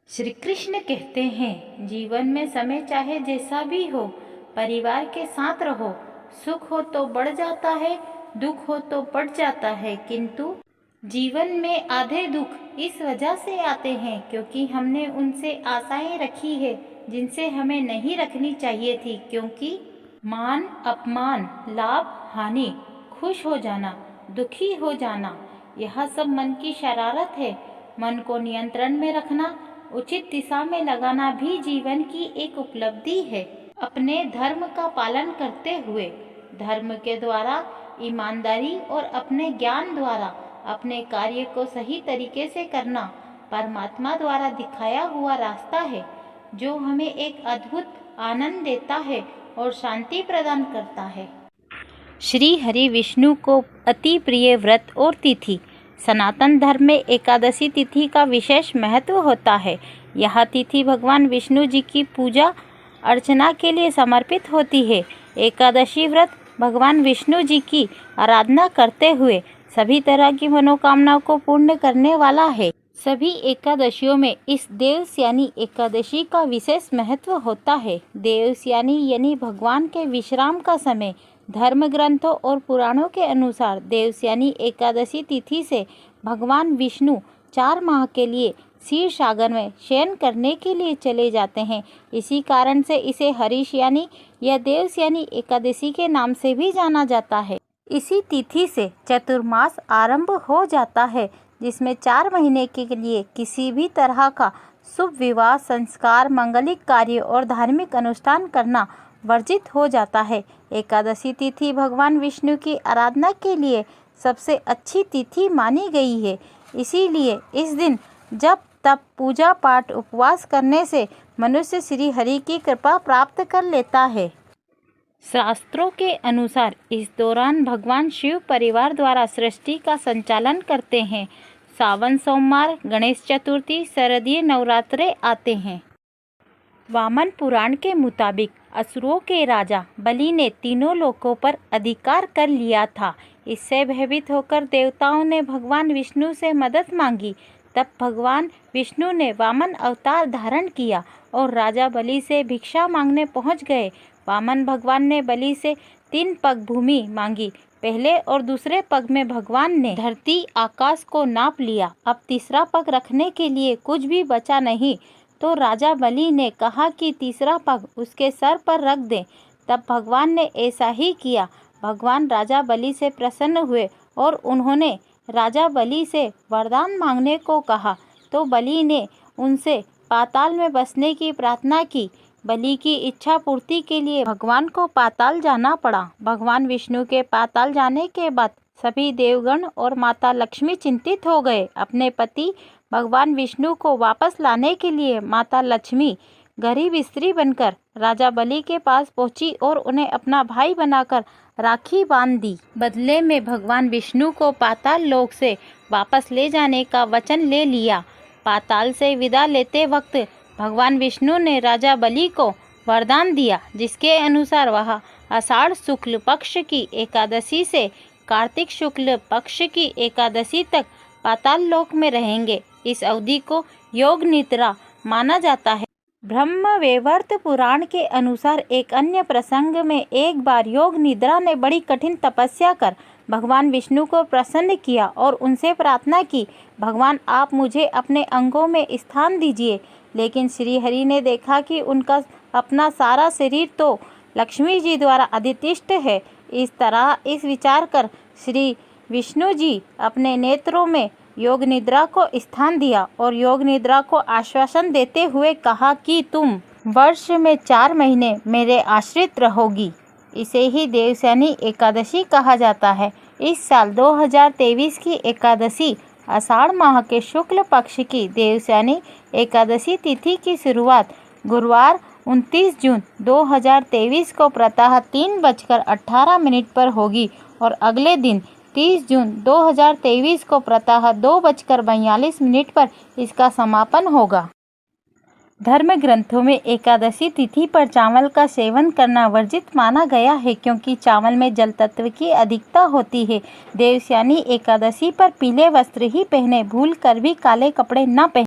श्री कृष्ण कहते हैं, जीवन में समय चाहे जैसा भी हो, परिवार के साथ रहो। सुख हो तो बढ़ जाता है, दुख हो तो बढ़ जाता है, किंतु जीवन में आधे दुख इस वजह से आते हैं क्योंकि हमने उनसे आशाएं रखी है जिनसे हमें नहीं रखनी चाहिए थी। क्योंकि मान अपमान, लाभ हानि, खुश हो जाना, दुखी हो जाना, यह सब मन की शरारत है। मन को नियंत्रण में रखना, उचित दिशा में लगाना भी जीवन की एक उपलब्धि है। अपने धर्म का पालन करते हुए, धर्म के द्वारा, ईमानदारी और अपने ज्ञान द्वारा अपने कार्य को सही तरीके से करना परमात्मा द्वारा दिखाया हुआ रास्ता है, जो हमें एक अद्भुत आनंद देता है और शांति प्रदान करता है। श्री हरि विष्णु को अति प्रिय व्रत और तिथि। सनातन धर्म में एकादशी तिथि का विशेष महत्व होता है। यह तिथि भगवान विष्णु जी की पूजा अर्चना के लिए समर्पित होती है। एकादशी व्रत भगवान विष्णु जी की आराधना करते हुए सभी तरह की मनोकामनाओं को पूर्ण करने वाला है। सभी एकादशियों में इस देवस्यानी एकादशी का विशेष महत्व होता है। देवस्यानी यानी भगवान के विश्राम का समय। धर्म ग्रंथों और पुराणों के अनुसार देवस्यानी एकादशी तिथि से भगवान विष्णु 4 माह के लिए क्षीर सागर में शयन करने के लिए चले जाते हैं। इसी कारण से इसे हरिशयानी या देवस्यानी एकादशी के नाम से भी जाना जाता है। इसी तिथि से चतुर्मास आरंभ हो जाता है, जिसमें 4 महीने के लिए किसी भी तरह का शुभ विवाह, संस्कार, मांगलिक कार्य और धार्मिक अनुष्ठान करना वर्जित हो जाता है। एकादशी तिथि भगवान विष्णु की आराधना के लिए सबसे अच्छी तिथि मानी गई है। इसीलिए इस दिन जप तप पूजा पाठ उपवास करने से मनुष्य श्री हरि की कृपा प्राप्त कर लेता है। शास्त्रों के अनुसार इस दौरान भगवान शिव परिवार द्वारा सृष्टि का संचालन करते हैं। सावन सोमवार, गणेश चतुर्थी, शारदीय नवरात्रे आते हैं। वामन पुराण के मुताबिक असुरों के राजा बलि ने तीनों लोकों पर अधिकार कर लिया था। इससे भयभीत होकर देवताओं ने भगवान विष्णु से मदद मांगी। तब भगवान विष्णु ने वामन अवतार धारण किया और राजा बलि से भिक्षा मांगने पहुंच गए। वामन भगवान ने बलि से 3 पग भूमि मांगी। पहले और दूसरे पग में भगवान ने धरती आकाश को नाप लिया। अब तीसरा पग रखने के लिए कुछ भी बचा नहीं, तो राजा बलि ने कहा कि तीसरा पग उसके सर पर रख दें। तब भगवान ने ऐसा ही किया। भगवान राजा बलि से प्रसन्न हुए और उन्होंने राजा बलि से वरदान मांगने को कहा, तो बलि ने उनसे पाताल में बसने की प्रार्थना की। बलि की इच्छा पूर्ति के लिए भगवान को पाताल जाना पड़ा। भगवान विष्णु के पाताल जाने के बाद सभी देवगण और माता लक्ष्मी चिंतित हो गए। अपने पति भगवान विष्णु को वापस लाने के लिए माता लक्ष्मी गरीब स्त्री बनकर राजा बलि के पास पहुंची और उन्हें अपना भाई बनाकर राखी बांध दी। बदले में भगवान विष्णु को पाताल लोक से वापस ले जाने का वचन ले लिया। पाताल से विदा लेते वक्त भगवान विष्णु ने राजा बलि को वरदान दिया, जिसके अनुसार वह आषाढ़ शुक्ल पक्ष की एकादशी से कार्तिक शुक्ल पक्ष की एकादशी तक पाताल लोक में रहेंगे। इस अवधि को योग निद्रा माना जाता है। ब्रह्म वैवर्त पुराण के अनुसार एक अन्य प्रसंग में एक बार योग निद्रा ने बड़ी कठिन तपस्या कर भगवान विष्णु को प्रसन्न किया और उनसे प्रार्थना की, भगवान आप मुझे अपने अंगों में स्थान दीजिए। लेकिन श्री हरि ने देखा कि उनका अपना सारा शरीर तो लक्ष्मी जी द्वारा अधिष्ठित है। इस तरह इस विचार कर श्री विष्णु जी अपने नेत्रों में योग निद्रा को स्थान दिया और योग निद्रा को आश्वासन देते हुए कहा कि तुम वर्ष में 4 महीने मेरे आश्रित रहोगी। इसे ही देवस्यानी एकादशी कहा जाता है। इस साल 2023 की एकादशी आषाढ़ माह के शुक्ल पक्ष की देवस्यानी एकादशी तिथि की शुरुआत गुरुवार 29 जून 2023 को प्रातः 3:18 पर होगी और अगले दिन 30 जून 2023 को प्रातः 2:42 पर इसका समापन होगा। धर्म ग्रंथों में एकादशी तिथि पर चावल का सेवन करना वर्जित माना गया है, क्योंकि चावल में जल तत्व की अधिकता होती है। देवस्यानी एकादशी पर पीले वस्त्र ही पहने, भूल कर भी काले कपड़े न पहने।